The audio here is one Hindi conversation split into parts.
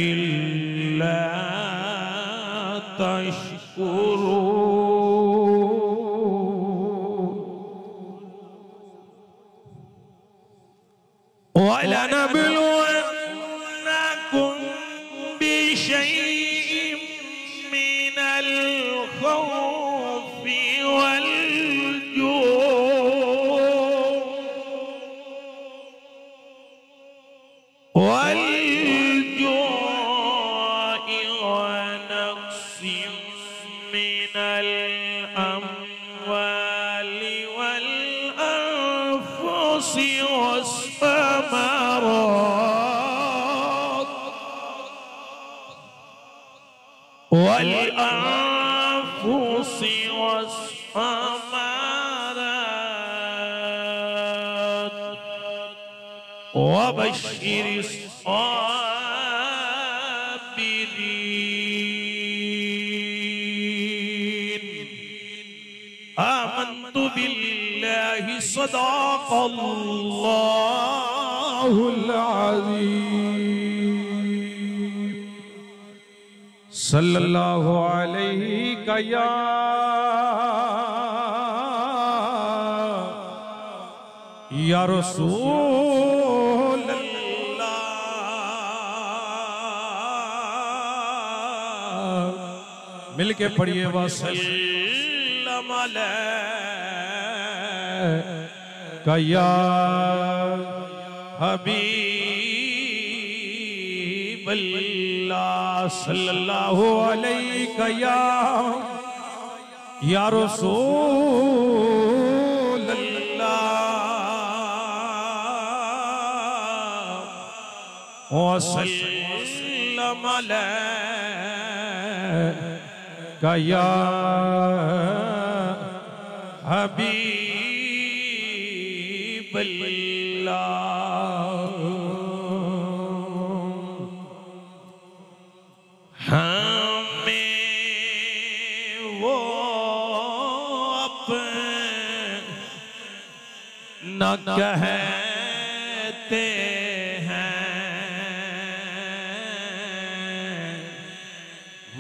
इल्ला तशकुरून वलनब्लुवन्नकुम बिशैइन मिनल खौफि वल वल्जूइ वनक्सिम मिनल अम्वालि वल अनफुसि वस्समरात वल अनफुसि वस्समरात वबश्शिरिस साबिरीन आमन्तु बिल्लाहि सदाक़ल्लाहुल अज़ीम सल्लल्लाहु अलैहि या रसूल मिलके पढ़िए वसल्लम अलैका या हबीबल्लाह सल्लल्लाहु अलैका या रसूलल्लाह वसल्लम अलैका या हबीबल्लाह हमें वो अपना कहते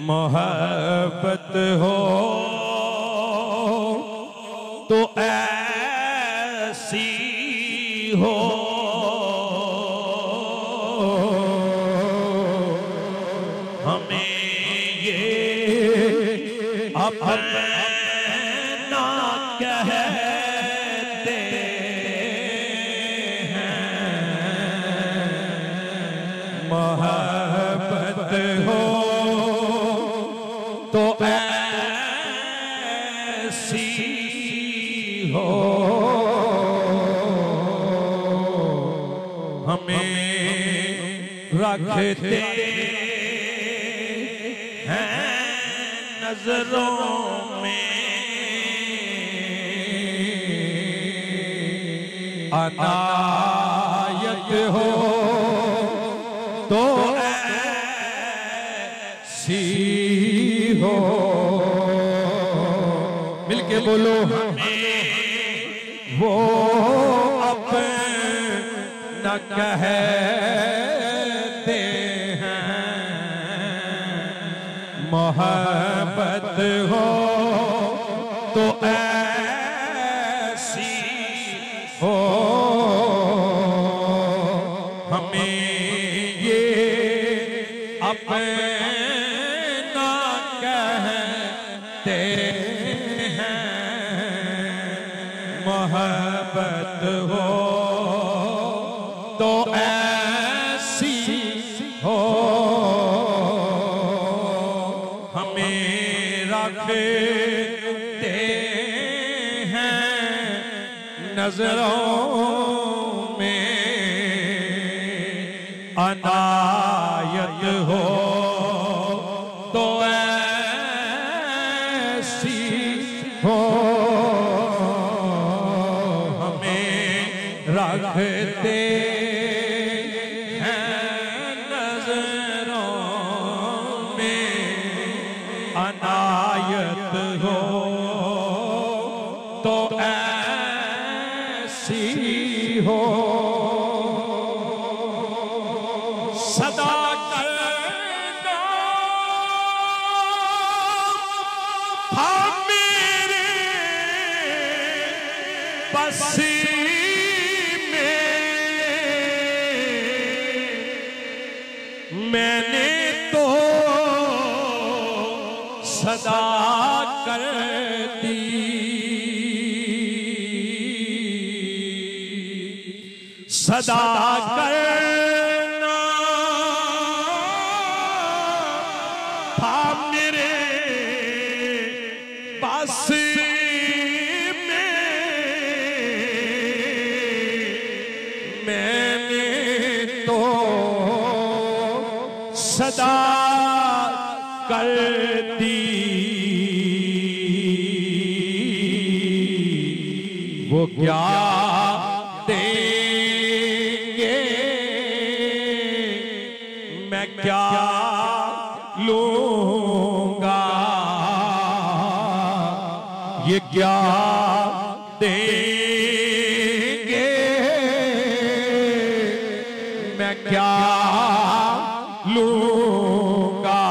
मोहब्बत हो तो ऐसी हो हमें ये अपना कहते हैं मोहब्बत हो तो ऐसी हो हमें रखते हैं नजरों में अनायत हो तो ऐसी हो मिलके बोलो हमें वो अपना कहते हैं मोहब्बत हो तो ऐसी हो हमें ये अपना कहते हैं मोहब्बत हो तो ऐसी हो हमें रखते हैं नजरों में अनायत हो तो ऐसी हो हमें रखते हैं नजरों में अनायत हो तो ऐसी हो सदा करते बसी मैंने तो सदा कर दी, सदा करना था मेरे पास में, मैंने तो सदा कर दी। वो क्या देंगे मैं क्या लूंगा, ये क्या देंगे मैं क्या लूंगा।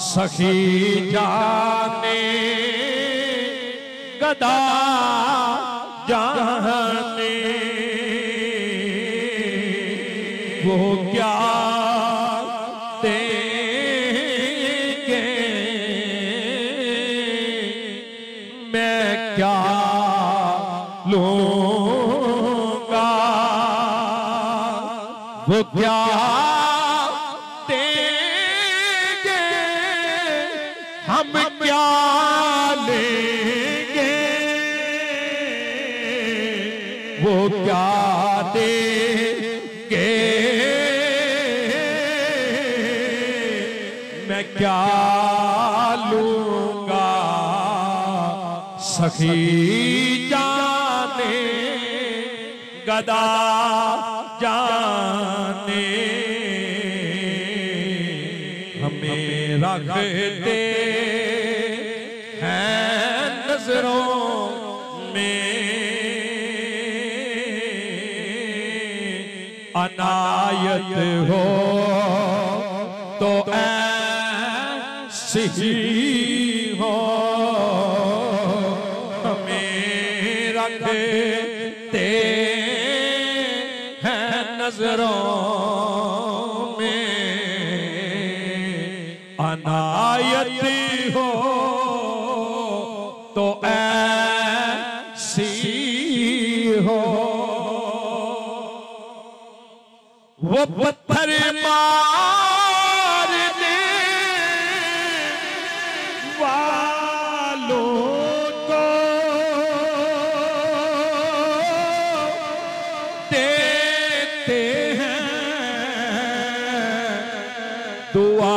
सखी जाने गदा जाने वो क्या देंगे मैं क्या लूंगा। वो क्या देंगे हम क्या लेंगे, वो क्या देंगे मैं क्या लूंगा। सखी जाने गदा जाने हमें रखते हैं नजरों में, अनायत हो तो ऐसी हो, हमें रखते हैं नजरों में, अनायत हो तो ऐसी हो। वो पत्थर मारने वालों को देते हैं दुआ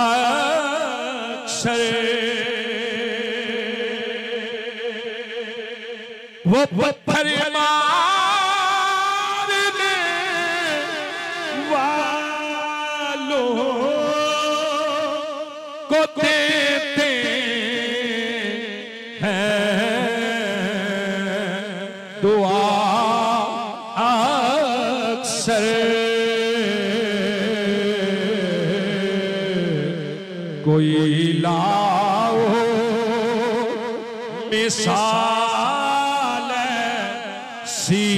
अक्सर। वो पत्थर मारने वालों को देते हैं दुआ अक्सर। कोई लाओ मिसाल सी,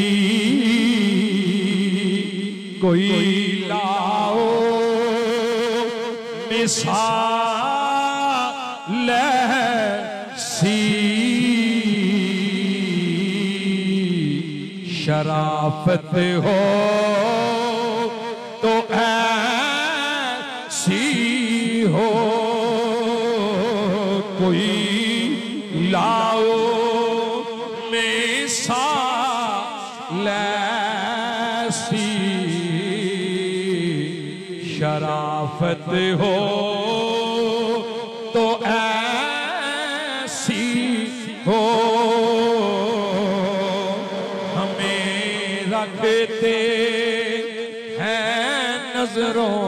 कोई लाओ मिसाल सी, शराफत हो तो ऐसी हो, कोई लाओ मिसाल ऐसी, शराफत हो तो ऐसी हो, हमें रखते हैं नजरों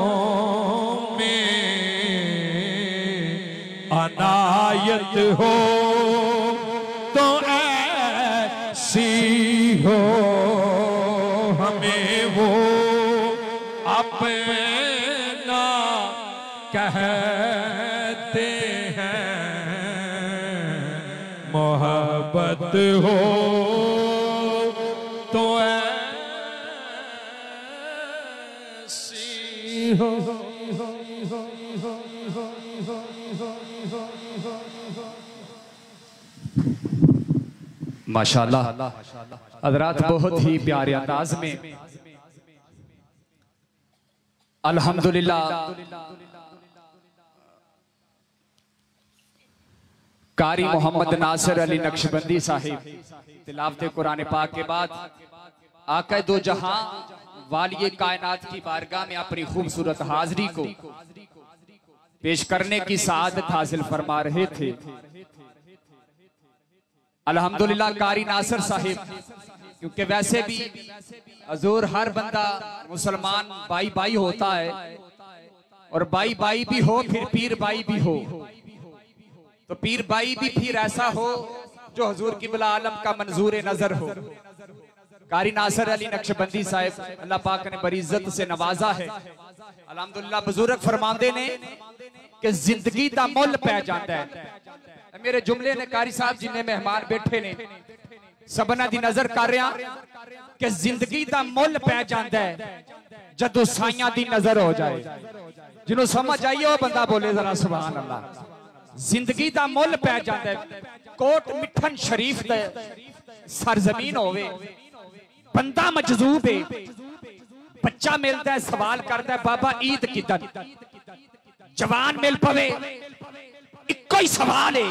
में, अनायत हो तो ऐसी हो, हमें वो अपना कहते हैं मोहब्बत हो तो ऐसी हो। माशाअल्लाह हज़रात बहुत ही प्यारे अंदाज में अल्हम्दुलिल्लाह कारी मोहम्मद नासिर अली नक्शबंदी साहिब तिलावत कुरान पाक के बाद आका दो जहां वालिए कायनात की बारगाह में अपनी खूबसूरत हाजिरी को पेश करने की सआदत हासिल फरमा रहे थे। अल्हम्दुलिल्लाह कारी नासिर साहिब, क्योंकि वैसे भी हजूर हर बंदा मुसलमान भाई भाई होता है और भाई भाई भी हो फिर पीर भाई भी हो, तो पीर भाई भी फिर ऐसा हो जो हजूर किबला आलम का मंजूर नजर हो। कारी नासिर अली नक्शबंदी साहिब अल्लाह पाक ने बड़ी इज्जत से नवाजा है। अल्हम्दुलिल्लाह बुजुर्ग फरमांदे ने कि जिंदगी दा मुल पै जाता है। मेरे जुमले ने कारी साहब जिन्हें मेहमान बैठे ने सबना दी नजर कर रहा कि जिंदगी दा मुल पै जाता है जदों साइयां दी नजर हो जाए। जिन्हों समझ आइए वो बंदा बोले जरा सुभान अल्लाह। जिंदगी दा मुल पै जाता है। कोट मिठन शरीफ दे सरजमीन होवे, बंदा मजजूब है, बच्चा मिलता है सवाल करता है बाबा ईद किदन, जवान मिल पवे इको ही सवाल है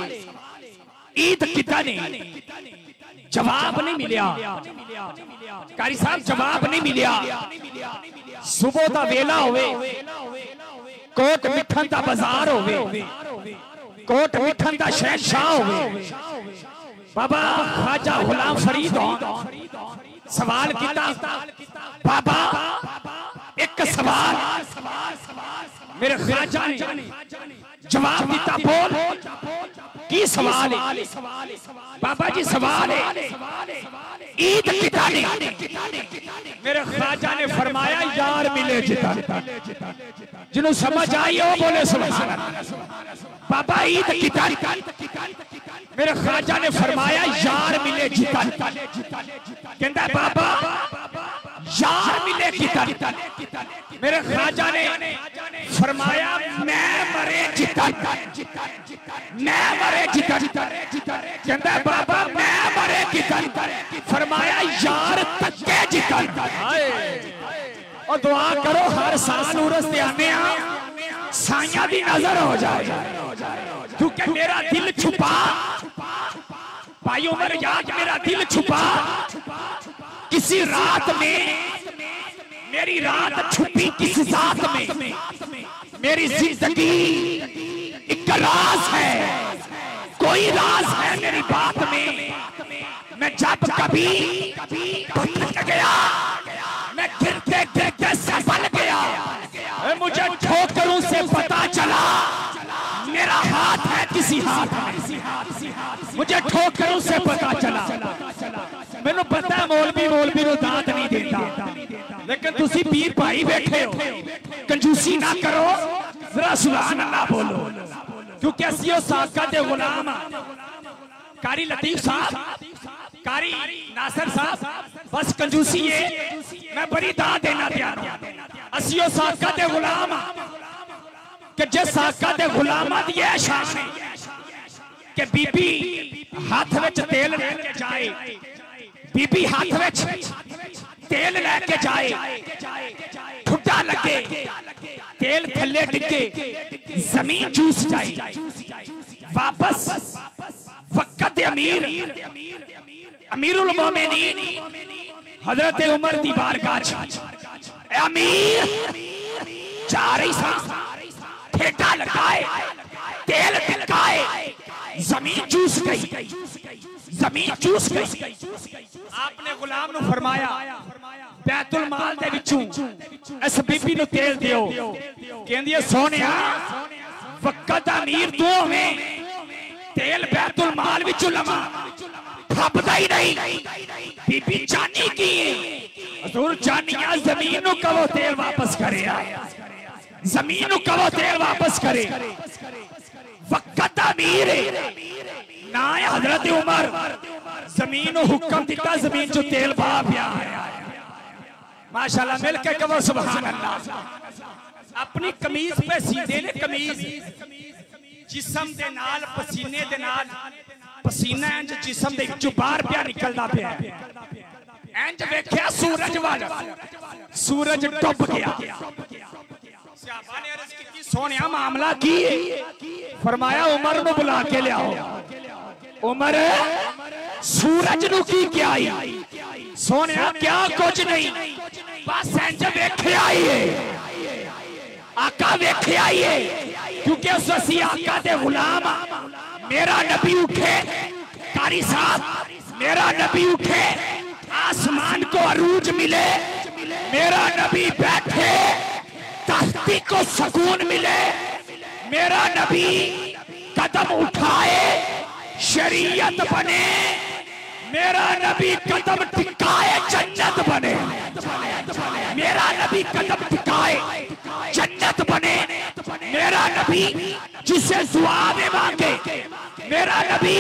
ईद किदन है, जवाब नहीं मिलिया। कारी साहब जवाब नहीं मिलिया। सुबह दा वेला होवे, कोट मिठन दा बाजार होवे, कोट मिठन दा शहंशाह होवे, बाबा ख्वाजा गुलाम फरीद हो सवाल किया बाबा एक सवाल मेरे ख्वाजा ने जवाब दिता, बोल की सवाल है? बाबा जी सवाल है ईद कितनी? मेरे ख्वाजा ने फरमाया यार मिले जितन। जिन्हों समझ आई हो बोले सुभान अल्लाह। बाबा ईद कितनी? मेरे ख्वाजा ने फरमाया यार मिले जितन। कहता बाबा यार मिले कितन? मेरे ख्वाजा ने फरमाया मैं मरे जितन, मैं मरे जितन। कहता बाबा मैं मरे कितन? फरमाया यार तके जितन। और दुआ करो हर साल उरस ते आने साइयां दी नजर हो जाए, क्योंकि मेरा दिल छुपा भाई उमर याद, मेरा दिल छुपा किसी रात में, मेरी रात छुपी किसी रात में। मेरी जिंदगी एक राज है, कोई राज है मेरी बात में। मैं जब कभी भटक गया, मैं गिरते गिरते संभल गया, मुझे ठोकरों से पता चला मेरा हाथ है किसी हाथ में। मुझे ठोकरों से पता चला, मैनू पता है मौलवी मौलवी को दांत नहीं देता, लेकिन तुसी पीर भाई बैठे हो, कंजूसी ना करो, जरा सुभान अल्लाह बोलो, क्योंकि असियो साका दे गुलाम। कारी लतीफ साहब, कारी नासिर साहब, बस कंजूसी है, मैं बड़ी दांत देना तैयार हूं। असियो साका दे गुलाम कि जिस साका दे गुलामा दी है शान है कि बीबी हाथ विच तेल लेके जाए, बीबी हाथ विच तेल लेके जाए, ठुड्डा लगे, तेल थल्ले डिगे, जमीन चूस जाए, वापस वक्त अमीर अमीरुल मोमिनीन हजरत उमर दी बारगाह अमीर जा रही सा, ठेठा लगाए, तेल टिकाए, जमीन चूस गई, जमीन चूस गई। आपने गुलाम नु फरमाया बैतुल माल दे विचों इस बीबी नु तेल दियो। कहंदी है सोनिया वक्त अमीर तू होवे, तेल बैतुल माल विचों लवा, फपदा ही नहीं। बीबी जानी की हजूर जानिया जमीन नु कहो तेल वापस करे, जमीन नु कहो तेल वापस करे। वक्त अमीर ना है हजरत उमर जमीन हुक्म दिता जमीन जो तेल पा पिया माशाल्लाह मिल के कहो सुभान अल्लाह अपनी कमीज पे सीधे ने कमीज जिस्म दे नाल पसीने दे नाल पसीना इंज जिस्म दे विचों बाहर पिया निकलदा पिया इंज वेख्या सूरज वाल सूरज डुब गया सहाबा ने अर्ज की सोनिया मामला की है फरमाया उमर नु बुला के लियाओ उमर सूरज नु की क्या आई सोनिया क्या कुछ नहीं बस इंज वेख्या ही है आका वेख्या ही है क्योंकि उस असी आका दे गुलाम मेरा नबी उठे कारी साहब मेरा नबी उठे आसमान को अरूज मिले मेरा नबी बैठे तख्ती को सुकून मिले मेरा नबी कदम उठाए शरीयत बने मेरा नबी कदम टिकाए जन्नत बने मेरा नबी कदम टिकाए जन्नत बने मेरा नबी जिसे दुआ में मांगे मेरा नबी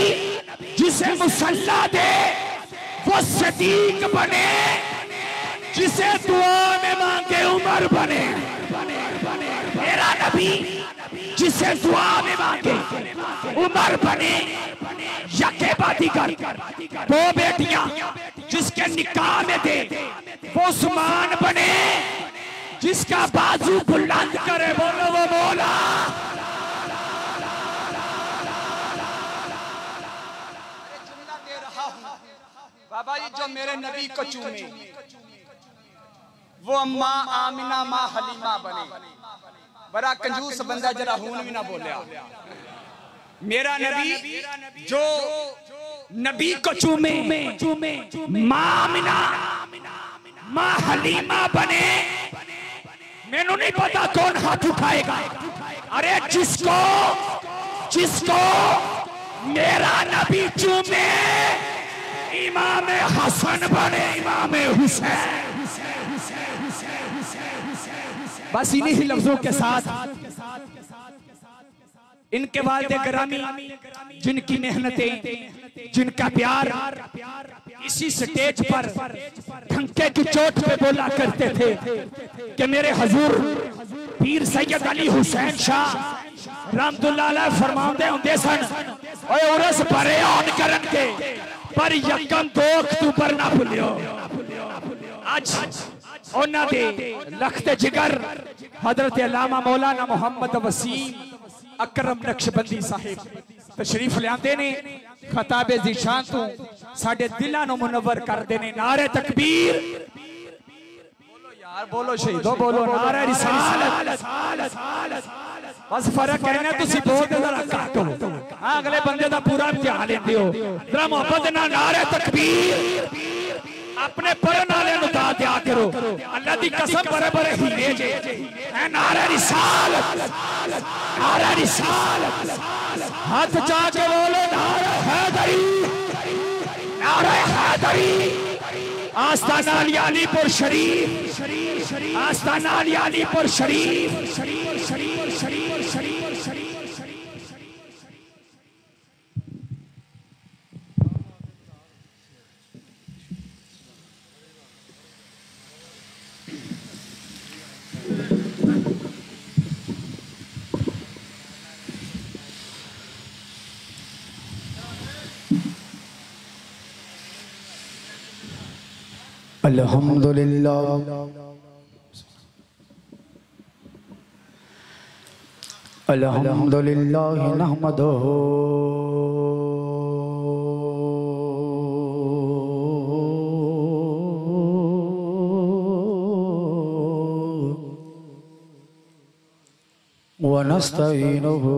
जिसे मुसल्ला दे वो सदीक बने जिसे दुआ में मांगे उमर बने मेरा नबी जिसे दुआ में मांगे उमर बने यके बादीगर दो बेटियां जिसके निकाह में दे वो उस्मान बने जिसका बाजू बुलंद करे बोलो वो मौला दे रहा हूं बाबा जी जो मेरे नबी को चूमे वो अम्मा आमिना माँ हलीमा बने बड़ा कंजूस बंदा जरा हूं भी ना बोलिया मेरा नबी जो नबी को चूमे माँ आमिना माँ हलीमा बने मैनू नहीं पता कौन हाथ उठाएगा अरे जिसको जिसको मेरा नबी चूमे इमाम हसन बने इमाम हुसैन बस इन्हीं ही लफ्जों के साथ इनके वालिद गिरामी जिनकी मेहनतें जिनका प्यार इसी स्टेज पर ढंके की चोट पे बोला करते थे कि मेरे हजूर पीर सैयद अली हुसैन शाह रहमतुल्लाह अलैह फरमाते होंगे सन ओए उरस भरे आन करन के पर यकम 2 अक्तूबर ना भूलियो आज उन्हां दे लखते जिगर हजरत अल्लामा मौलाना मोहम्मद वसीम अकरम नक्शबंदी साहिब तशरीफ लियाते ने खताबे ज़ीशान तो साडे दिलां नूं मुनव्वर करदे ने नारे तकबीर बोलो यार बोलो शहीदो बोलो नारे रिसालत बस फर्क है ना तुसी बोलदे जरा घट हो हां अगले बंदे दा पूरा इम्तिहान लेंदे हो जरा मोहब्बत नाल नारे तकबीर अपने पढ़न वाले नु दा दिया करो अल्लाह दी कसम बड़े बड़े हीरे जे ए नारे रिसालत हाथ चाके बोलो नारे हैदरी आस्ताना अलीपुर शरीफ आस्ताना अलीपुर शरीफ अल्हम्दुलिल्लाह अल्हम्दुलिल्लाह नहमदुहु व नस्तईनुहु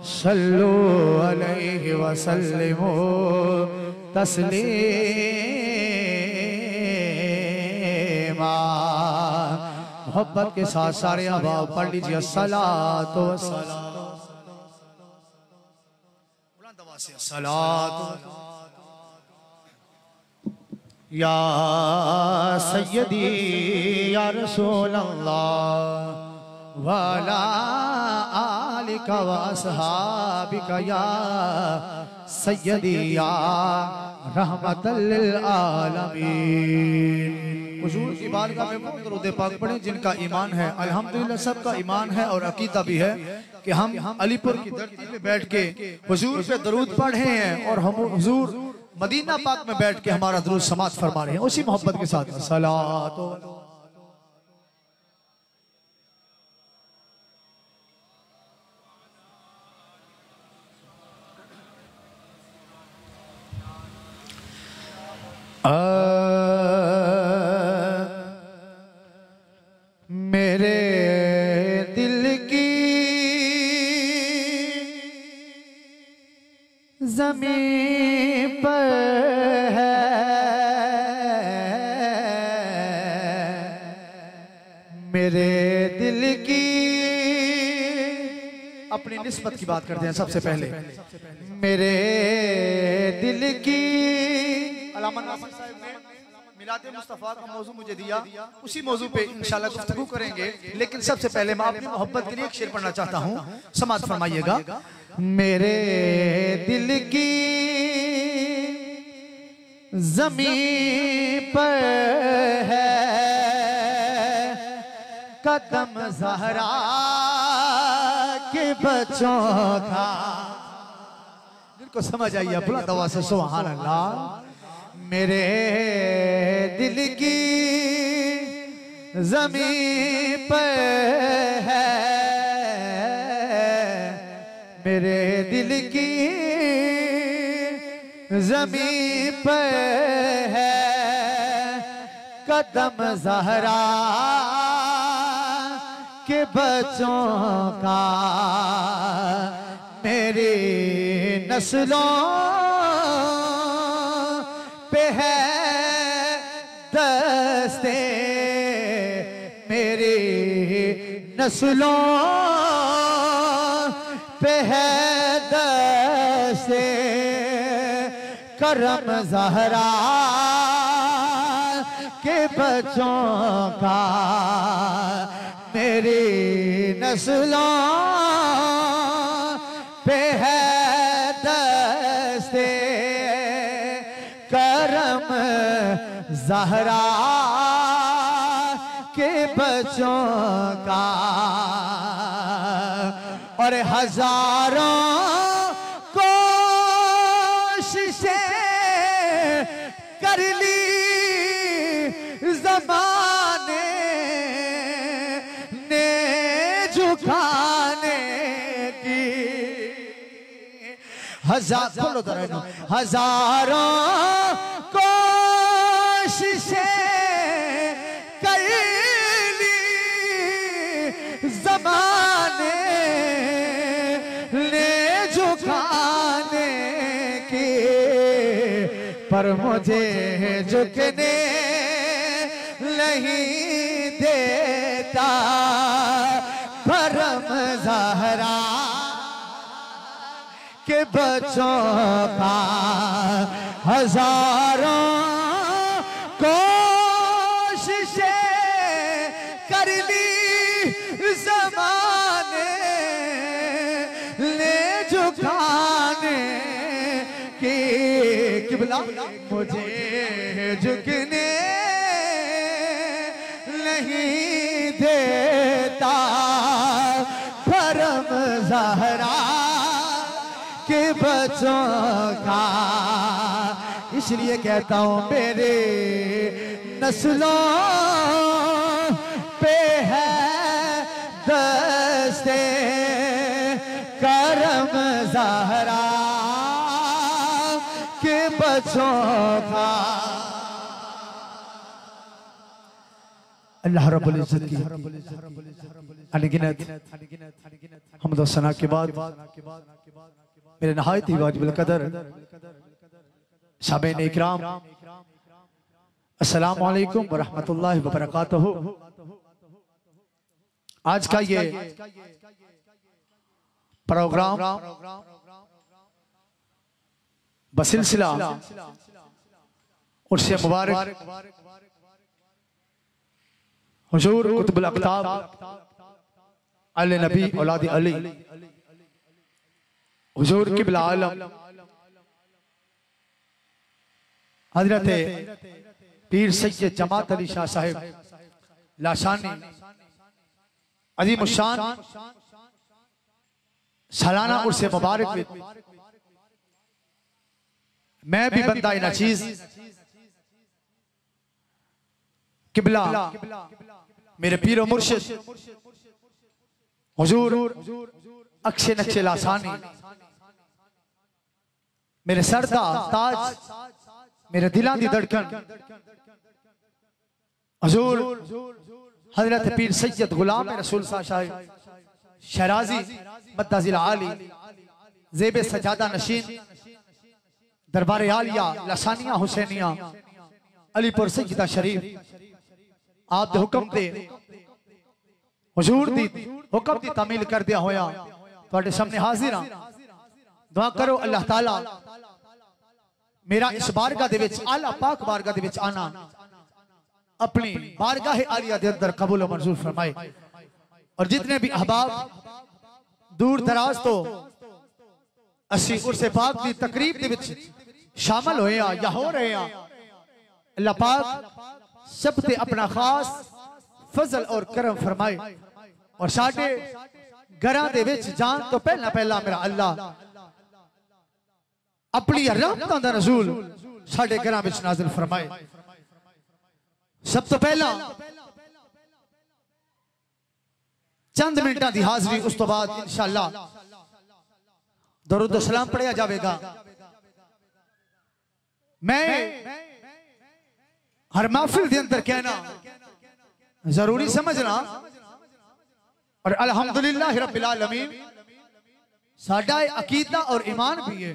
सल्लु अलैहि वसल्लिमु तस्लीमा। मोहब्बत के साथ सारे अहबाब पढ़ लीजिए अस्सलातु वस्सलाम। बुलंद आवाज़ से अस्सलातु या सय्यदी या रसूल अल्लाह वाला आलिका व अस्हाबिका या सय्यदी या रहमतल लिल आलमीन। हुजूर की बारगाह में वो दरूद पाक पढ़ें जिनका ईमान है। अल्हम्दुलिल्लाह सबका ईमान है और अकीदा भी है कि हम अलीपुर की धरती पे बैठ के हुजूर पे दरूद पढ़ रहे हैं और हम हुजूर मदीना पाक में बैठ के हमारा दरूद समात फरमा रहे हैं उसी मोहब्बत के साथ। सलातो मेरे दिल की ज़मीं पर है मेरे दिल की। अपनी निस्बत की बात करते हैं सबसे पहले। मेरे दिल की अल्लामा नासिर साहब ने मिलाद मुस्तफ़ा का मौजू मुझे दिया, उसी मौजू पे इंशाल्लाह गुफ्तगू करेंगे। लेकिन सबसे पहले मैं अपनी मोहब्बत के लिए एक शेर पढ़ना चाहता हूँ, समाज फरमाइएगा। मेरे दिल की ज़मीं पर है कदम ज़हरा के बच्चों का। दिल को समझ आइए बुलंद आवाज़ से सुभान अल्लाह। मेरे दिल की ज़मीं पर है मेरे दिल की ज़मीं पर है कदम ज़हरा के बच्चों का। मेरी नस्लों पे है दस्ते मेरी नस्लों पे है दस्ते करम ज़हरा के बच्चों का। मेरी नस्लों पे है दस्ते करम ज़हरा के बच्चों का। और हजारों कोशिशें कर ली ज़माने ने झुकाने की। हजारों कोशिशें कर ली ज़माने ने झुकाने की, पर मुझे झुकने नहीं देता करम ज़हरा के बच्चों का। हजारों कोशिशें कर ली ज़माने ले झुकाने की, किबला मुझे झुकने नहीं देता करम ज़हरा के बच्चों का। इसलिए कहता हूँ मेरे नस्लों पे है दस्ते करम ज़हरा के बच्चों का। अल्लाह रब्बुल इज्जत की अनगिनत हम्द व सना के बाद मेरे नहायत ही वाजिबुल कदर साबिन इकराम अस्सलामु अलैकुम व रहमतुल्लाहि व बरकातहू। आज का ये प्रोग्राम बसिलसिला उर्से मुबारक हुजूर कुतुबुल अक़ताब अले नबी औलाद अली हुजूर क़िबला आलम हजरत पीर सैयद जमात अली शाह साहिब लाशानी अजीम शान सालाना उर्से मुबारक में मैं भी बंदा नचीज क़िबला मेरे पीर मुर्शिद हुजूर अक्षय नक्शे लासानी मेरे सरदा ताज मेरे दिलां दी धड़कन हुजूर हजरत पीर सैयद गुलाम रसूल साहिब शराजी मद्दाजिल आली ज़ेबे सजादा नशीन दरबार आलिया लसानिया हुसैनिया अलीपुर सैयदा शरीफ आप दे हुक्म दे हुजूर दी हुक्म दी तामील कर दिया होया तुहाडे सामने हाजिर हां। दुआ करो अल्लाह ताला मेरा इस बारगाह दे विच आला पाक बारगाह दे विच आना अपनी बारगाह आलिया दे अंदर कबूल और मंजूर फरमाए। और जितने भी अहबाब दूर दराज तो असी उर्से पाक दी तकरीब दे विच शामिल होए या हो रहे हैं अल्लाह पाक सब ते अपना खास फजल और करम फरमाए। और साडे घरां दे विच जान तो पहला मेरा अल्लाह अपनी रहमतां दा नज़ूल साडे घरां विच नाज़िल फरमाए। सब तो पहला चंद मिनटां दी हाज़री उस तो बाद इंशाअल्लाह दरूद सलाम पढ़िया जाएगा। मैं हर महफिल के अंदर कहना जरूरी समझना और अल्हम्दुलिल्लाह रब्बिल आलमीन साडा अकीदा और ईमान भी है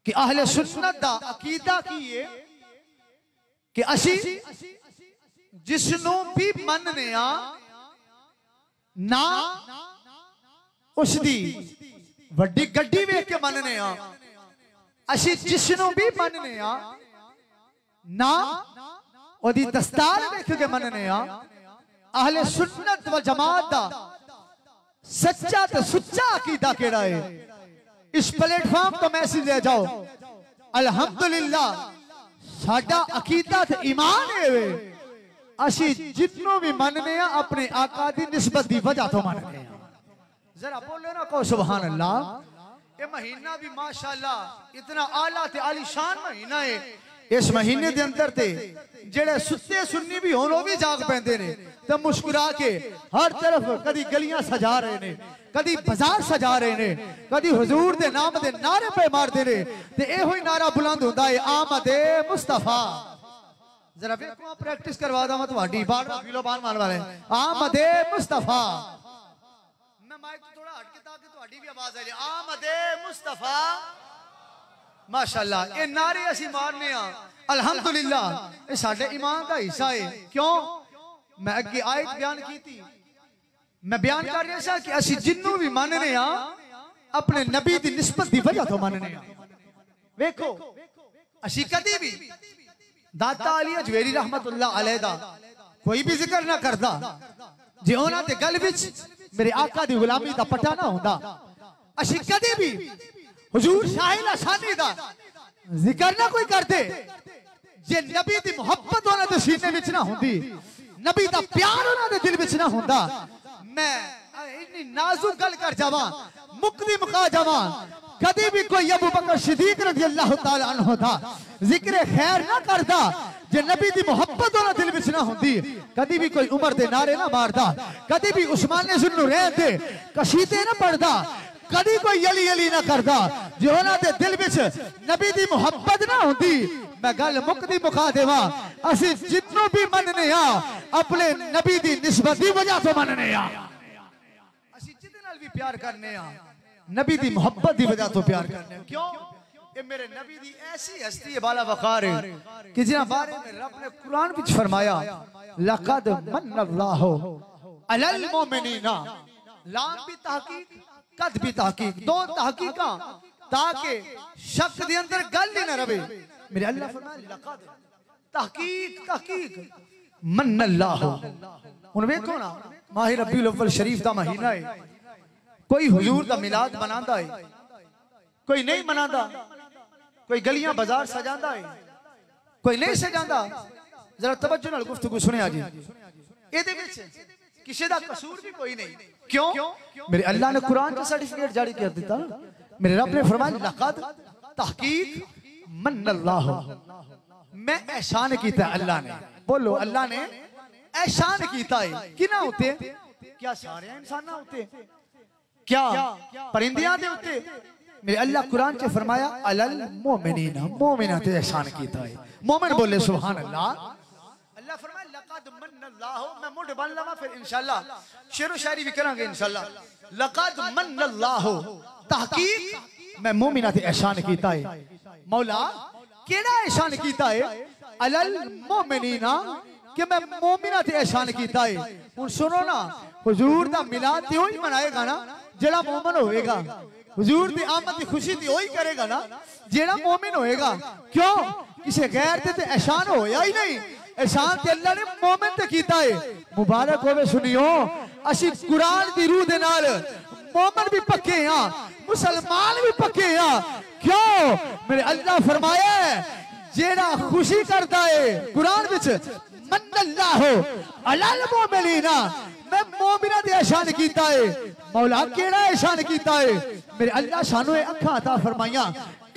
कि अहले सुन्नत दा अकीदा की है कि असी जिसनों भी मनने आ ना उसदी वड्डी गड्डी वेख के मनने आ असी जिसनों भी मनने आ ना ओदी दस्तार वेख के मनने आ। अहले सुन्नत व जमात दा सच्चा ते सुच्चा अकीदा केड़ा है इस प्लेटफॉर्म तो मैसेज ले जाओ अल्हम्दुलिल्लाह साडा अकीदा ते ईमान है असी जितनों भी मनने आ अपने आका दी निस्बत दी वजह तो मनने आ। जरा बोलो ना को सुभान अल्लाह। ये महीना भी माशाअल्लाह इतना आला ते आलीशान महीना है। इस महीने के अंदर ते जेड़े सुत्ते सुन्नी भी होन वो भी जाग पैंदे ने ते मुस्कुरा के हर तरफ कदी गलियां सजा रहे ने कदी बाजार सजा रहे ने कदी हुजूर दे नाम दे नारे पे मारदे ने ते एहो ही नारा बुलंद हुंदा है आमदे मुस्तफा। जरा देखो प्रैक्टिस करवा दा मैं तुम्हारी बार किलो बान मार वाले आमदे मुस्तफा। मैं माइक थोड़ा हट के ताकि तुम्हारी भी आवाज आ जाए आमदे मुस्तफा। माशाअल्लाह ये नारे असी मारने आ अल्हम्दुलिल्लाह ये साडे ईमान का हिस्सा है। क्यों मैं अगे आयत बयान की थी मैं बयान कर रहा था कि असी जिन्नू भी मानने आ अपने नबी दी निस्बत दी वजह तो मानने आ। देखो असी कदी भी दाता अली अजवेरी रहमतुल्लाह अलैह दा कोई भी जिक्र ना करदा जे उन्हां दे गल विच मेरे आका दी गुलामी दा पता ना हुंदा। असी कदी भी हुजूर शाहिल आसानी दा जिक्र ना कोई करते जे नबी दी मोहब्बत उन्हां दे सीने विच ना हुंदी नबी दा प्यार उन्हां दे दिल विच ना हुंदा। मैं इतनी नाजुक गल कर जावा मुकदी मुका जावा कदी भी कोई अबू बकर सिद्दीक रज़ी अल्लाह तआला अन्हु दा जिक्र खैर ना करदा जे नबी दी मोहब्बत उन्हां दिल विच ना हुंदी। कदी भी कोई उमर दे नारे ना मारदा कदी भी उस्मान ने जुन्नू रहन दे कसीदे ना पढ़दा कदी कोई यली यली ना करता जो उन्होंने दिल विच नबी दी मुहब्बत ना होती मैं गल मुकदी मुका देवा असि जितनों भी मनने अपने नबी दी निस्बत दी वजह तो मनने असि जिदे नाल भी प्यार करने नबी दी मुहब्बत दी वजह तो प्यार करने क्यों ये मेरे नबी दी ऐसी हस्ती है बाला वकार है कि जिना बारे में रब ने कुरान विच फरमाया लक़द मन्नल्लाहु अलल मोमिनीना लाम भी तहकीक कद भी तहकीक दो तहकीका ताकि शक दे अंदर गल ही ना रहे मेरे अल्लाह फरमाया लक़द तहकीक तहकीक मन्नल्लाहु हुन देखो ना माह रबीउल अव्वल शरीफ दा महीना है कोई हुजूर दा मिलाद मनांदा है कोई नहीं मनांदा कोई गलियां बाजार सजांदा है कोई नहीं सजांदा जरा तवज्जो नाल गुफ्तगू सुनिया जी एदे विच किसी दा कसूर भी कोई नहीं क्यों मेरे अल्लाह ने कुरान का सर्टिफिकेट जारी कर दिता मेरे रब ने फरमाया लक़द तहकीक मन्नल्लाहु मैं एहसान कीता अल्लाह ने बोलो अल्लाह ने एहसान कीता है कि ना होते क्या सारे इंसान ना होते क्या परिंदियां दे होते मेरे अल्लाह कुरान चे फरमाया अलल मोमिनीना मोमिना ते एहसान कीता है मोमिन बोले सुभान अल्लाह अल्लाह फरमाया लक़द मन्नल्लाहु मैं मुंह बन लवा फिर इंशाअल्लाह शेरो शायरी भी करांगे इंशाअल्लाह लक़द मन्नल्लाहु तहकीक मैं मोमिना ते एहसान कीता है मौला केड़ा एहसान कीता है अलल मोमिनीना कि मैं मोमिना ते एहसान कीता है हुन सुनो ना हुजूर दा मिलाद ते ओही मनाएगा ना जेड़ा मोमिन होएगा हुजूर दी आमद दी खुशी दी ओही करेगा ना जेड़ा मोमिन होएगा क्यों किसी गैर ते एहसान होया ही नहीं एहसान ते अल्लाह ने मोमिन ते कीता है मुबारक होवे सुनियो असी कुरान दी रूह दे नाल मोमिन भी पक्के हां मुसलमान भी पक्के हां क्यों मेरे अल्लाह फरमाया जेड़ा खुशी करता है कुरान विच मन्नल्लाहु अलल मोमिनीना मैं मोमिना दे एहसान कीता है मौला केड़ा एहसान कीता है मेरे अल्लाह सानू ए अखां अता फरमाइयां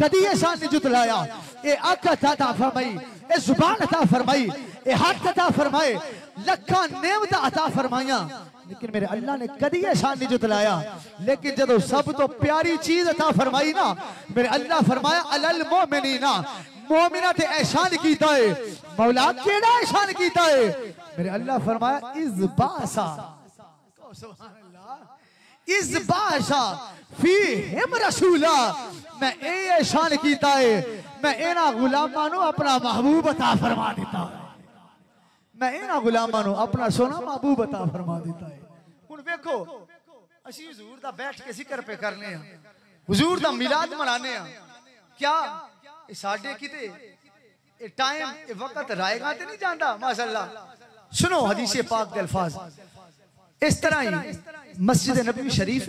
कदी एहसान नहीं जुतलाया ए अख अता फरमाई ए जुबान अता फरमाई ए हाथ अता फरमाए लखा नेमत अता फरमाइयां लेकिन मेरे अल्लाह ने कदी एहसान नहीं जुतलाया लेकिन जदों सब तो प्यारी चीज अता फरमाई ना मेरे अल्लाह फरमाया अलल मोमिनीना मोमिना ते एहसान कीता है मौला केड़ा एहसान कीता है मेरे अल्लाह फरमाया इज़ बासा सुभान अल्लाह इज़ बासा फीहिम रसूला मैं ए एहसान कीता है मैं इना गुलामां नु अपना महबूब अता फरमा देता है मैं इना गुलामां नु अपना सोना महबूब अता फरमा देता है हुन देखो असी हुजूर दा बैठ के जिक्र पे करने हैं हुजूर दा मिलाद मनाने हैं क्या साडे किते ए टाइम ए वक्त रायगा ते नहीं जांदा माशाअल्लाह सुनो हदीस पाक दे अल्फाज इस तरह ही मस्जिद नबवी शरीफ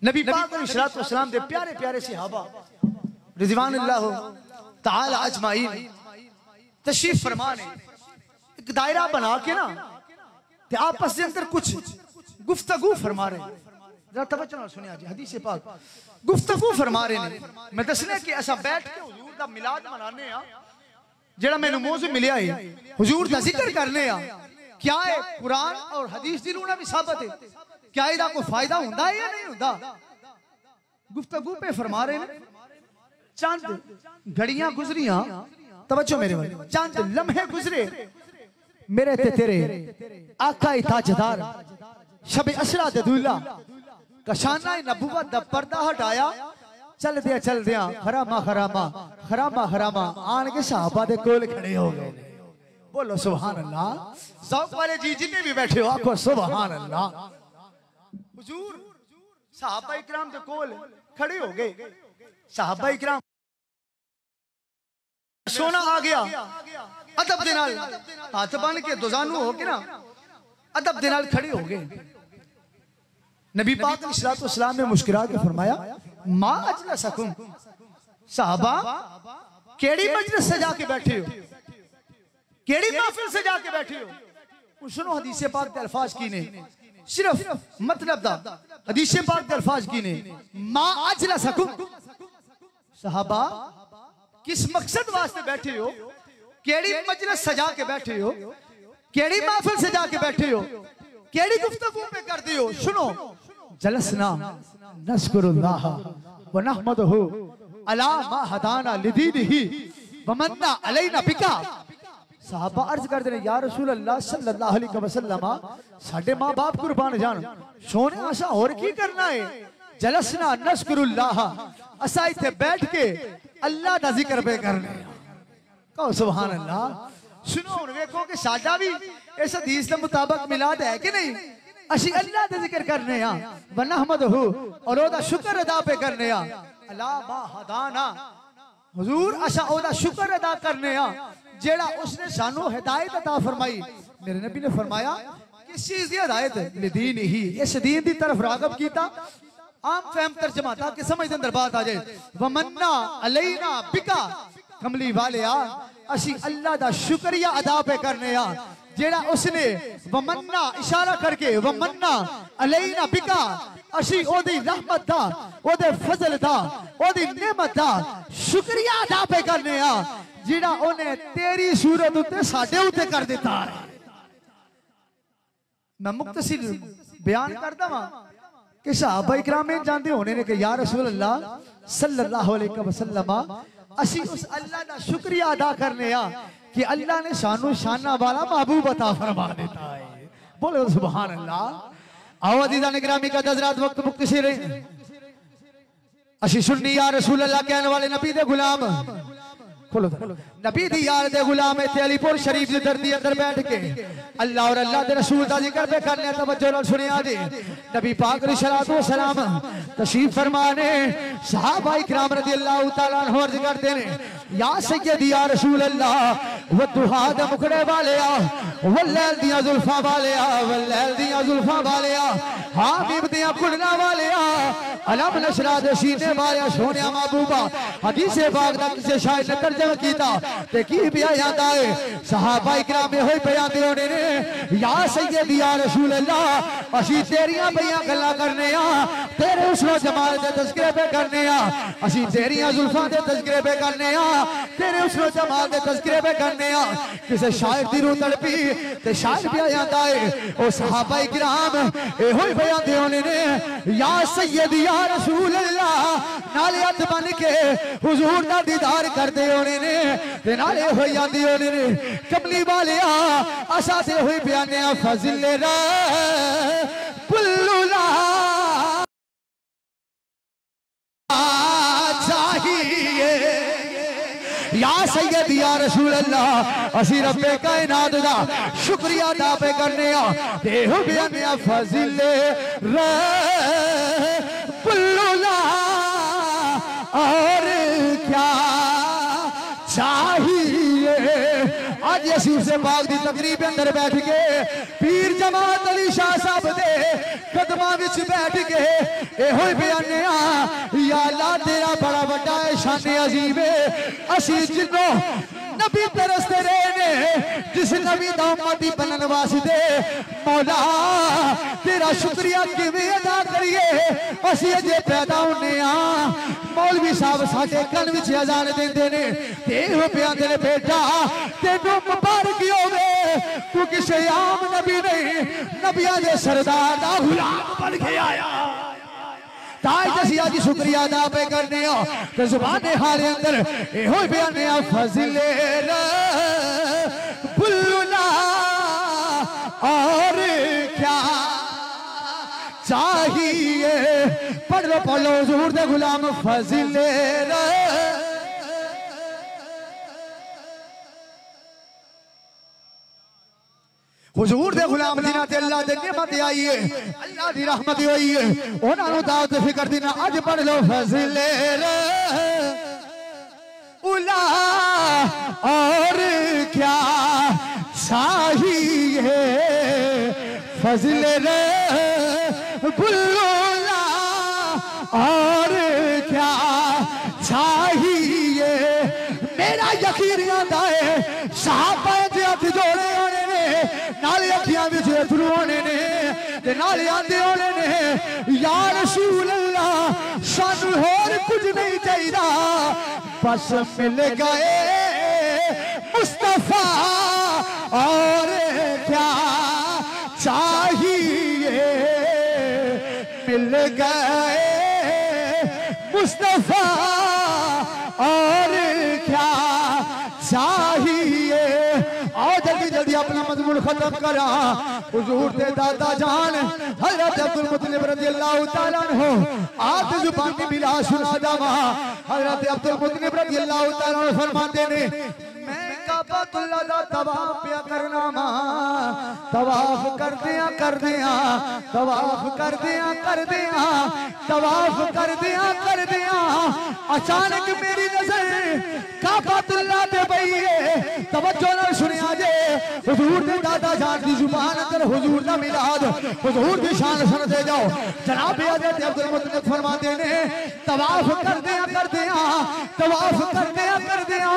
नबी पाक अलैहिस्सलातु वस्सलाम दे प्यारे प्यारे सहाबा रिज़वानुल्लाह तआला अजमाइन तशरीफ फरमा ने एक दायरा बना के ना ते आपस के अंदर कुछ गुफ्तगू फरमा रहे जरा तवज्जो नाल सुनिया जी हदीस पाक गुफ्तगू फरमा रहे ने मैं दसने कि ऐसा बैठ के हुजूर दा मिलाद मनाने आ जेड़ा मैनू मौजू मिलिया है हुजूर दा जिक्र करने आ क्या है कुरान और हदीस दी रूह भी साबित है क्या इदा कोई फायदा हुंदा है या नहीं हुंदा गुफ्तगू पे फरमा रहे ने चंद घड़ियां गुजरियां तवज्जो मेरे वाले चंद लम्हे गुजरे मेरे ते तेरे आका ताजदार शब असरा ददुल्ला कशाना नबुवत दा पर्दा हटाया चल दिया खरामा खरामा खरामा खरामा आन के सहाबा दे कोल खड़े हो गए बोलो सुभान अल्लाह ज़ौक़ वाले जी जिन्ने भी बैठे हो आखो सुभान अल्लाह हुजूर सहाबा इकराम दे कोल खड़े हो गए सहाबा इकराम सोना आ गया अदब दे नाल हाथ बन के दोजानू हो के ना अदब दे नाल खड़े हो गए नबी पाक अलैहिस्सलातु वस्सलाम ने मुस्कुरा के फरमाया मा अजलसकुम सहाबा केड़ी मजलिस सजा के बैठे हो केड़ी महफिल सजा के बैठे हो सुनो हदीस पाक दे अल्फाज की ने सिर्फ मतलब दा हदीस पाक दे अल्फाज की ने मा अजलसकुम सहाबा किस मकसद वास्ते बैठे हो केड़ी मजलिस सजा के बैठे हो केड़ी महफिल सजा के बैठे हो केड़ी गुफ्तगू पे करते हो सुनो जलसना नस्कुरुल्लाह व नहमदहु अला मा हदाना लिदीनिही व मन्ना अलैना बिका। साहबा अर्ज करते हैं या रसूल अल्लाह सल्लल्लाहु अलैहि वसल्लम साडे मां बाप कुर्बान जान सोने असा और की करना है। जलसना नस्कुरुल्लाह असा इथे बैठ के अल्लाह दा जिक्र पे करने। कहो सुभान अल्लाह। सुनो हुण वेखो कि साडा भी इस हदीस के मुताबिक मिलाद है कि नहीं। असी अल्लाह दा जिक्र करने आ व नहमदहु और ओदा शुक्र अदा पे करने आ अला मा हदाना। हुजूर असा ओदा शुक्र अदा करने आ जेड़ा उसने सानू हिदायत अता फरमाई। मेरे नबी ने फरमाया किस चीज की हिदायत? लिदीन ही, इस दीन की तरफ रागब कीता। आम फहम तर्जमा ताकि समझ दे अंदर बात आ जाए। वमन्ना अलैना बिका, कमली वाले आ असी अल्लाह दा शुक्रिया अदा पे करने आ जेड़ा उसने वमन्ना इशारा करके वमन्ना अलैना बिका असी ओदी रहमत दा ओदे फजल दा ओदी नेमत दा शुक्रिया अदा पे करने आ जिड़ा ओने तेरी सूरत उत्ते साडे उत्ते कर दिता है। मैं मुख्तसर बयान करदा वां कि सहाबा इकराम जानते होने ने कि या रसूल अल्लाह सल्लल्लाहु अलैहि वसल्लम असी उस अल्लाह दा शुक्रिया अदा करने आ कि अल्लाह ने सानू शाना वाला महबूब अता फरमा देता है। बोलो सुभान अल्लाह। आओ अज़ीज़ान गिरामी का हज़रात वक्त मुख्तसर असी सुन्नी या रसूल अल्लाह कहने वाले नबी दे गुलाम नबी दी यार दे गुलाम इत्थे अलीपुर शरीफ दी धरती अंदर बैठ के अल्लाह और अल्लाह दे रसूल दा जिक्र पे करने। तवज्जो नाल सुनिया जी। नबी पाक अलैहिस्सलातु वस्सलाम तशरीफ फरमाने सहाबा इकराम रज़ियल्लाहु तआला अन्हु अर्ज करते ने या सय्यदी या रसूल अल्लाह व दुहा दे मुखड़े वाले आ व लैल दियां जुल्फां वाले आ व लैल दियां जुल्फां वाले आ हाबीब दियां कुड़ना वाले आ अलम नशरा दे सीने वाले सोनिया महबूबा हदीस पाक दा किसे शायर ने तर्जुमा कीता ते की बयान आता है। सहाबा इकराम में होई बयान दे होने ने या सय्यदी या रसूल अल्लाह असी तेरियां बयां गल्ला करने आ तेरे उसनो जमाल दे तज़किरे पे करने आ असी तेरियां जुल्फां दे तज़किरे पे करने आ तेरे उसनो जमाल दे तज़किरे पे करने आ। किसे शायर दी रूह तड़पी ते शायर बयान आता है ओ सहाबा इकराम ए होई बयान दे होने ने या सय्यदी या रसूल अल्लाह नाले हथ बन के हुजूर दा दीदार करदे होने ने ते नाले हो जांदी होने ने कमली वाले आ असा ते होई बयाने आ फज़िल रा पुल्लुला चाहिए या सय्यदी या रसूल अल्लाह असी रब्बे कायनात दा शुक्रिया अदा पे करने आ ते हो बयाने आ फज़िल रा पुल्लुला और क्या चाहिए। आज असी उसे बाग की तकरीब अंदर बैठ के पीर जमात अली शाह साहब दे कदमां विच बैठ के एहो बयाने आ या अल्लाह तेरा बड़ा बड़ा है शान अजीब है। असी जिन्नो नबी तरसते रहे ने जिस नबी दा उम्मती बनन वास्ते मौला तेरा शुक्रिया किवें अदा करिए। असी अजे पैदा होने आ मौलवी साहब साडे कन विच अजान देंदे ने ते हो प्यादे ने बेटा तेनू मुबारक होवे तू किसे आम नबी नहीं नबियां दे सरदार दा गुलाम बन के आया। ताज असी आज शुक्रिया अदा पे करने आ ते जुबान हाले अंदर एहो बयाने आ फज़िल बुल्लुला और क्या चाहिए। पढ़ लो हुजूर दे गुलाम फज़िल हुजूर दे गुलाम जिन्हां ते अल्लाह दे नेमत आई है अल्लाह दी रहमत होई है उन्हां नूं दावत फिकर दी ना अज पढ़ लो फज़िल उला और क्या चाहिए। फज़िल बुल्लुला और क्या चाहिए। मेरा यकीन आता है सहाबा दे हथ जोड़े होने ने नाले अखियां विच अथरू होने ने ते नाले आंदे होने ने या रसूल अल्लाह सानू होर कुछ नहीं चाहिदा बस मिल गए मुस्तफा और क्या चाहिए। मिल गए मुस्तफा और क्या चाहिए। आओ जल्दी जल्दी अपना मजमून खत्म करा। हुजूर दे दादा जान हजरत अब्दुल मुत्तलिब रज़ियल्लाहु ताला अन्हु आप जुबानी बिला सुना जावा। हजरत अब्दुल मुत्तलिब रज़ियल्लाहु ताला अन्हु फरमाते ने मैं काबतुल्लाह दा तवाफ पे करना वा, तवाफ कर दिया तवाफ कर दिया तवाफ कर दिया अचानक मेरी नजर काबतुल्लाह पे पई है। तवज्जो नाल सुनिया जे हुजूर दे दादा जान दी जुबान अंदर हुजूर दा मिलाद हुजूर दी शान सुनते जाओ। जनाब हजरत अब्दुल मुत्तलिब फरमाते ने तवाफ कर दिया तवाफ कर दिया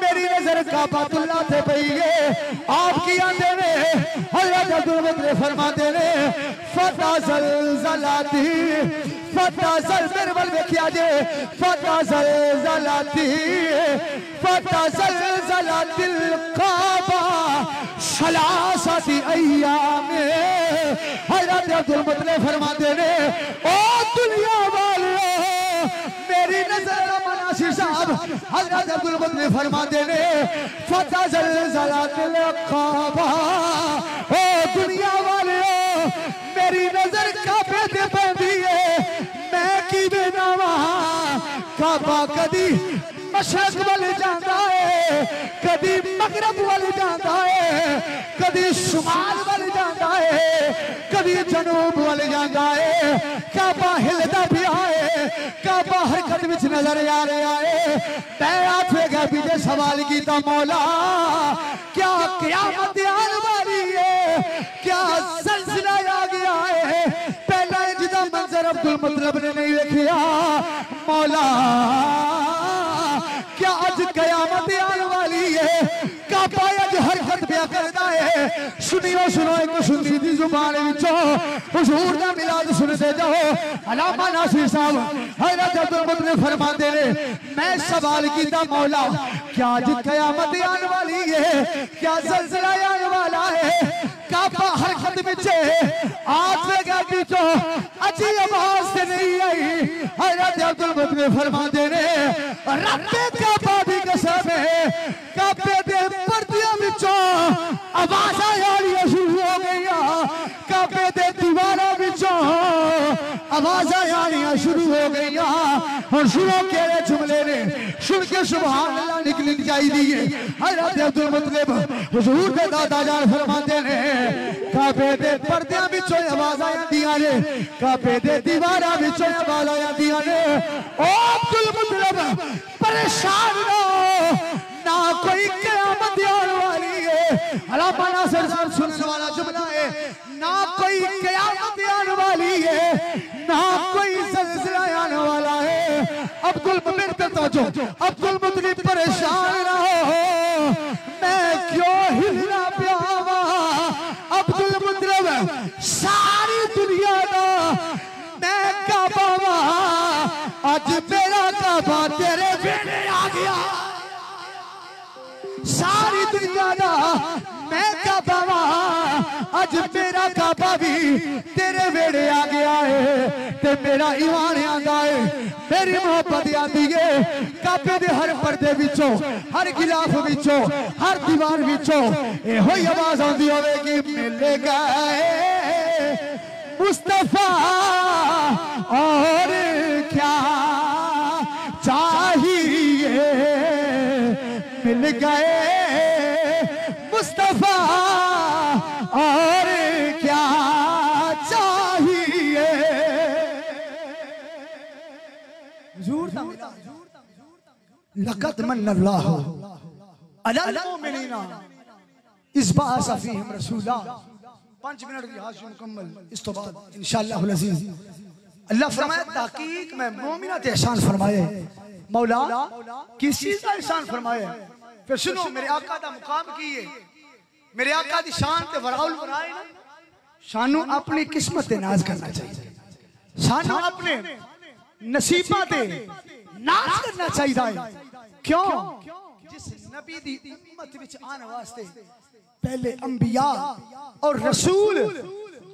मेरी नजर काबतुल्लाह पे पई है। आप की आंदे ने हजरत अब्दुल मुत्तलिब फरमाते ने फता ज़लज़लाती फता ज़ल मेरे बल देखिया जे फता ज़लज़लाती फता ज़लज़लातिल काबा सलासती अय्याम। हजरत अब्दुल मुत्तलिब फरमाते ने ओ दुनिया वालों मेरी नजर मनासिर साहब हजरत अब्दुल मुत्तलिब फरमाते ने फता ज़लज़लातिल काबा। ओ दुनिया वालों मेरी नजर काबे ते पैंदी है मैं की देना काबा कदी मशरक वाल जाता है कदी मगरब वाल जाता है कदी शुमाल वाल जाता है कदी जनूब वाल जाता है। काबा हिलदा भी आए काबा हरकत विच नजर आ रहा है। मैं आपसे गया पीछे सवाल किया मौला क्या क़यामत आने वाली है क्या ज़लज़ला आ गया है। पहला जिदा मंजर अब्दुल मुत्तलिब ने नहीं देखा मौला क्या आज क़यामत आने वाली है। काबा अज हरकत पिया करता है। सुनियो सुनो एक सुनी दी जुबान विचों हुजूर दा मिलाद सुनते जाओ। अल्लामा नासिर साहब हजरत अब्दुल मुत्तलिब फरमाते ने मैं सवाल किया मौला क्या आज क़यामत आने वाली है क्या ज़लज़ला आने वाला है। काबा हरकत विच आग लगा पीछों अच्छी आवाज से नहीं आई। हजरत अब्दुल मुत्तलिब फरमाते ने रब्बे काबा दी कसम है काबे दे पर्दियां विचों आवाज़ां आनियां शुरू हो गईयां काबे दे दीवारां विचों आवाज़ां आनियां शुरू हो गईयां। और सुनो केड़े जुमले ने सुन के सुभान अल्लाह निकलनी चाहिए। हजरत अब्दुल मुत्तलिब हुजूर दे दादा जान फरमाते ने काबे दे पर्दियां विचों आवाज़ां आंदियां ने काबे दे दीवारां विचों आवाज़ां आंदियां ने। ओ अब्दुल मुत्तलिब परेशान ना कोई क़यामत आने वाली है। अल्लामा नासिर साहब सुनने वाला जुमला है ना कोई क़यामत आने वाली है ना कोई ज़लज़ला आने वाला है। अब्दुल मुत्तलिब परेशान ना हो मैं क्यों हिलना प्यावा। अब्दुल मुत्तलिब सारी दुनिया का मैं काबा वा अज मेरा काबा तेरे बेड़े आ गया। सारी दुनिया का मैं काबा वा अज मेरा काबा भी तेरे वेड़े आ गया है। ते मेरा ईमान आंदा है मेरी मोहब्बत आंदी है। काबे दे हर पर्दे विचों हर गिलाफ विचों हर दीवार विचों एहो ही आवाज आंदी होवेगी मिल गए मुस्तफा और क्या चाहिए। मिल गए मुस्तफा और क्या चाहिए। लक़द मन्नल्लाहु अलल मुमिनीना इज़ बअस फ़ीहिम रसूला। 5 मिनट की हाज़िर मुकम्मल इस तो बाद इंशाअल्लाह अज़ीज़ अल्लाह फरमाए ताकीक में मोमिना ते एहसान फरमाए। मौला किस चीज का एहसान फरमाए। फिर सुनो मेरे आका दा मुकाम की है मेरे आका दी शान ते वराउल बनाए ना सानू अपनी किस्मत ते नाज करना चाहिए। सानू अपने नसीबा ते नाज करना चाहिए। क्यों जिस नबी दी उम्मत विच आने वास्ते पहले अंबिया और रसूल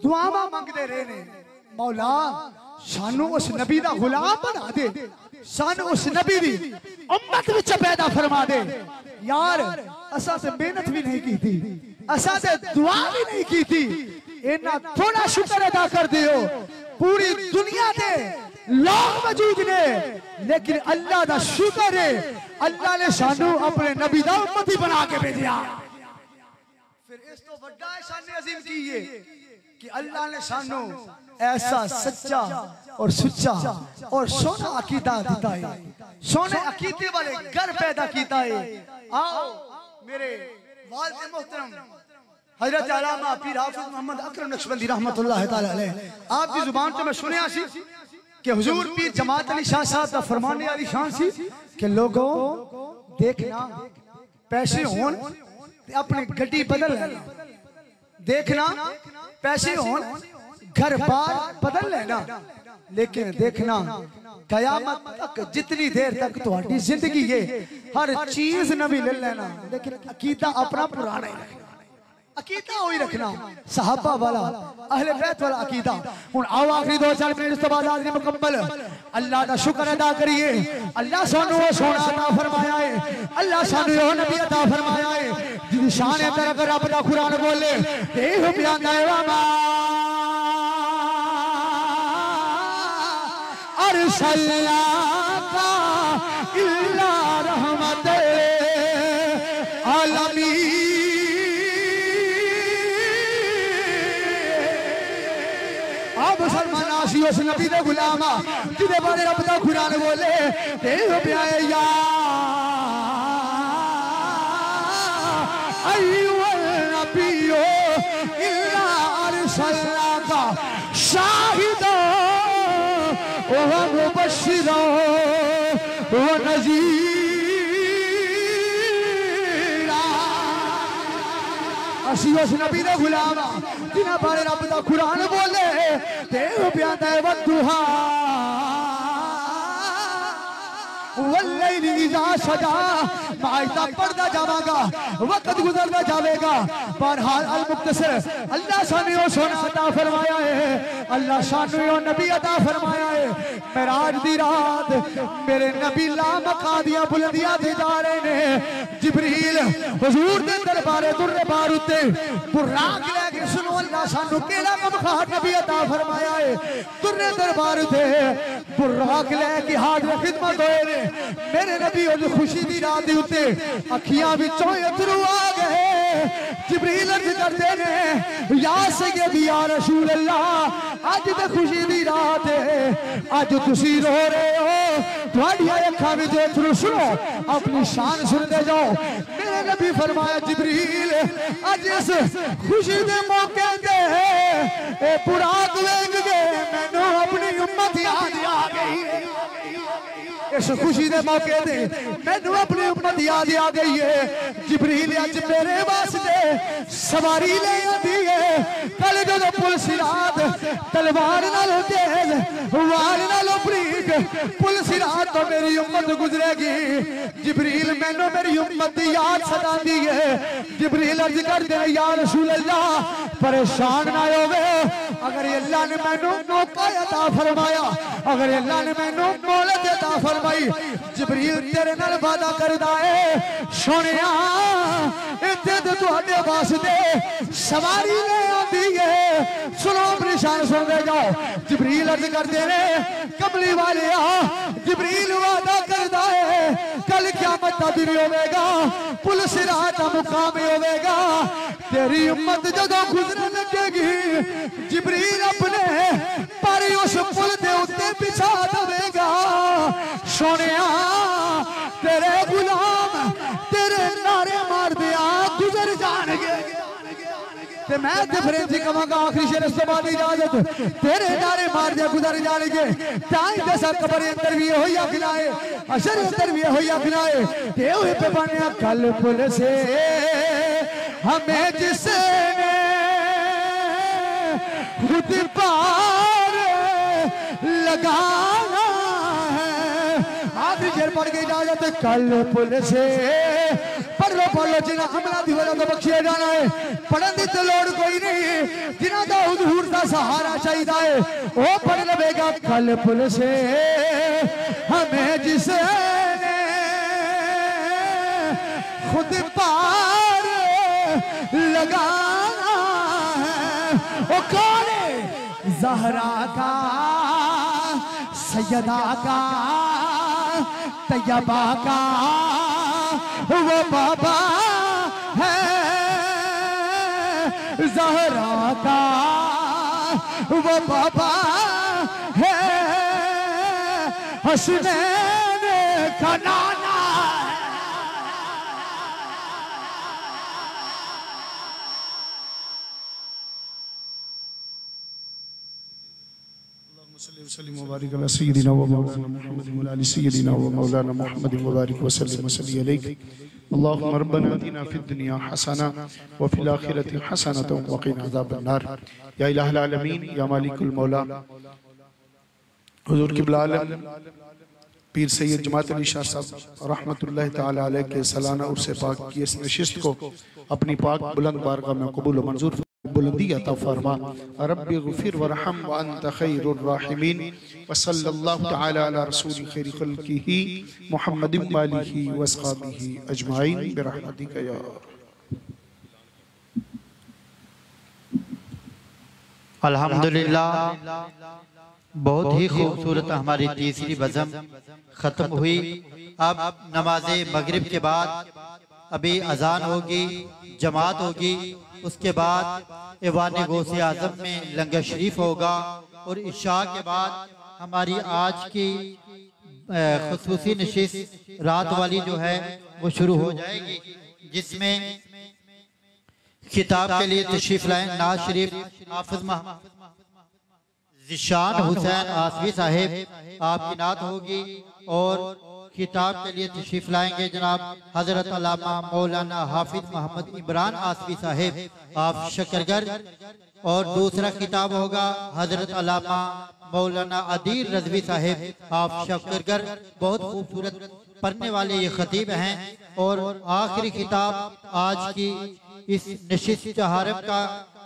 दुआवा मंगते रहे ने। मौला सानू उस नबी दा गुलाम बना दे, सानू उस नबी दी उम्मत विच पैदा फरमा दे। यार असा ते मेहनत भी नहीं की थी, असा ते दुआ भी नहीं की थी, इन्ना थोड़ा शुक्र अदा कर दियो। पूरी दुनिया दे लोग मौजूद ने, लेकिन अल्लाह दा शुक्र है, अल्लाह ने सानू अपने नबी दा उम्मती बना के भेजा। फिर इस तो बड़ा एहसान अजीम की है कि अल्लाह ने सानू ऐसा सच्चा और सुच्चा और सोना अकीदा दिता है, सोने अकीदे वाले घर पैदा किया है। आओ मेरे वालिद मोहतरम हजरत अल्लामा पीर हाफिज मोहम्मद अकरम नक्शबंदी रहमतुल्लाह तआला अलैह, आपकी जुबान तो मैं सुनिया सी कि हुजूर पीर जमात अली शाह साहब का फरमाने वाली शान सी कि लोगों देखना पैसे होन अपने गड्डी बदल लेना, देखना पैसे होन घर बार बदल लेना, लेकिन देखना कयामत तक जितनी देर तक तुम्हारी जिंदगी है हर चीज नवी ले लेना, लेकिन अकीदा अपना पुराना ही रखना, अकीदा वही रखना सहाबा वाला अहले बैत वाला अकीदा। हुन आओ आखिरी 2-4 मिनट इस बाद आखिरी मुकम्मल अल्लाह दा शुक्र अदा करिए। अल्लाह सानू वो सोना अता फरमाया है, अल्लाह सानू वो नबी अता फरमाया है जिदी शान है तेरा रब दा कुरान बोले ते हो बयान है वामा अरसलनाका इल्ला रहमतल आलमीन। मुसलमान आसी उस नबी दे गुलामा जिदे बारे रब दा कुरान बोले ते हो प्याए या अय्युहल नबियो इल्ला अरसलनाका शाहिदन व मुबश्शिरन व नज़ीरा। असी उस नबी दे गुलाम जिन्हां बारे रब दा कुरान बोले ते ओ प्यादा है वद्दुहा वल्लैली इज़ा सजा। मायता पढ़दा जावांगा वक्त गुजरदा जावेगा। बहरहाल अल मुक्तसर अल्लाह सानू ओ सोना अता फरमाया है, अल्लाह सानू ओ नबी अता फरमाया है। मेराज दी रात मेरे नबी ला मका दियां बुलंदियां ते जा रहे ने। जिब्रील हुजूर दे दरबारे दुर्रे बार उते बुराक लेके सुनो अल्लाह सानू केड़ा कमखार नबी अता फरमाया है। दुर्रे दरबार उते बुराक लेके हाजिर खिदमत होए ने। मेरे नबी उस खुशी दी रात उते अखियां विचों अथरू आ गए। जिब्रील अर्ज करदे ने या सय्यदी या रसूल अल्लाह अज ते खुशी दी रात है, अज तुसी रो रहे हो, तुहाडी अखां विच अथरू सुनो अपनी शान सुनते जाओ। मेरे नबी फरमाया जिब्रील अज इस खुशी दे मौके ते ए बुराक वेख के मैनू अपनी उम्मत याद आ गई। इस खुशी दे मौके ते मैनू अपनी उम्मत याद आ गई है। जिब्रील अज मेरे वास्ते सवारी ले आंदी है। कल जदों पुलिस रात तलवार नालों तेज वार नालों बरीक पुलिस रात तो मेरी उम्मत गुजरेगी। जिब्रील मैनू मेरी उम्मत दी याद सतांदी है। जिब्रील अर्ज करदे ने या रसूल अल्लाह परेशान ना होवे, अगर अल्लाह ने मैनू मौका अता फरमाया, अगर अल्लाह ने मैनू मोहलत अता फरमाई, जिब्रील तेरे नाल वादा करदा है सोनिया इत्थे ते तुहाडे वास्ते सवारी ले आंदी है। सुनो अपनी शान सुनदे जाओ। जिब्रील अर्ज करदे ने कमली वाले जिब्रील वादा करदा है कल क़यामत दा दिन होवेगा, पुलिस रात दा मुकाम होवेगा। तेरी उम्मत जदों गुजरन लगेगी जिब्रील अपने पर उस पुल दे उत्ते बिछा देवेगा। सोनिया तेरे गुलाम तेरे नारे मार दिया गुजर जाएंगे ते मैं ते फरेंजी कवांगा आखिरी शेर इस बाद इजाजत तेरे नारे मार दिया गुजर जाएंगे। ताई दे सब कब्र अंदर भी होई आखना है, अशर अंदर भी होई आखना है। ते ओए पे बनिया कल पुल से हमें जिसने खुद पार लगाना है। आखिरी शेर पढ़ के इजाजत कल पुल से पढ़ लो पढ़ लो जिन्हें अमला दी वजह तो बख्शिया जाना है, पढ़न दी तो लोड़ कोई नहीं, जिन्हें तो हुजूर का सहारा चाहिए है वो पढ़ लेगा। कल पुल से हमें जिसने खुद पार लगाना है वो कौन है? ज़हरा का, सैयदा का, तैयबा का वो बाबा है। ज़हरा का वो बाबा है, हसनैन का नाना है। वसल्लम मुबारक अला सय्यदिना व मौलाना मुहम्मद व अली सय्यदिना व मौलाना मुहम्मद मुबारक वसल्लम वसल्ली अलैहि। अल्लाहुम्मा रब्बना आतिना फिद दुनिया हसना व फिल आखिरति हसनतन व क़िना अज़ाबन नार। या इलाहल आलमीन या मालिकुल मौला हुजूर किबला आलम पीर सैयद जमात अली शाह साहब रहमतुल्लाह तआला अलैह के सालाना उर्स पाक की इस नशिस्त को अपनी पाक बुलंद बारगाह में कबूल व मंजूर बुलंदी अता फरमा। रब्बि ग़फिर वरहम व अंत खैरुर राहिमीन व सल्लल्लाहु तआला अला रसूल खैर खल्क़िही मुहम्मदिन व आलिही व अस्हाबिही अजमाइन बिरहमतिका या। अल्हम्दुलिल्लाह, बहुत ही खूबसूरत हमारी तीसरी बज़म ख़त्म हुई। अब नमाज़े मगरिब के बाद अभी अजान होगी, जमात होगी, उसके बाद ऐवान गौसे आज़म में लंगर शरीफ होगा और इशा के बाद हमारी आज की खुसूसी नशिस्त रात वाली जो है वो शुरू हो जाएगी, जिसमें खिताब के लिए तशरीफ लाए नाज शरीफ हाफिज ज़िशान हुसैन आसवी साहिब आपकी नात होगी और खिताब के लिए तशरीफ लाएंगे जनाब हजरत अल्लामा मौलाना हाफिज मोहम्मद इमरान आसवी साहिब आप शकरगर। और दूसरा खिताब होगा हजरत अल्लामा मौलाना अदील रज़वी साहिब आप शकरगर। बहुत खूबसूरत पढ़ने वाले ये खतीब हैं। और आखिरी खिताब आज की इस नशिस्त चहारम का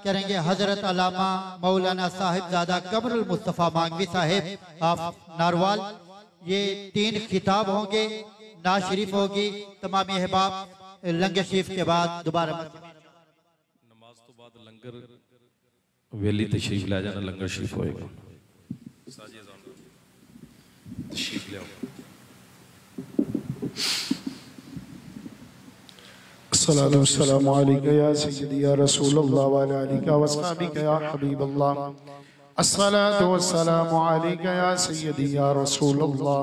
करेंगे हजरत अल्लामा मौलाना साहिबजादा कमरुल मुस्तफ़ा मांगवी साहिब आप नारवाल। ये 3 खिताब होंगे, नाज शरीफ होगी, तमाम अहबाब लंगर शरीफ के बाद दोबारा नमाज तो बाद लंगर वेली तशरीफ ले जाना, लंगर शरीफ होएगा। तशरीफ ले आओ। अस्सलातु वस्सलामु अलैका या सय्यदी या रसूलल्लाह व अला आलिका व अस्हाबिका या हबीबल्लाह। अस्सलातु वस्सलामु अलैका या सय्यदी या रसूलल्लाह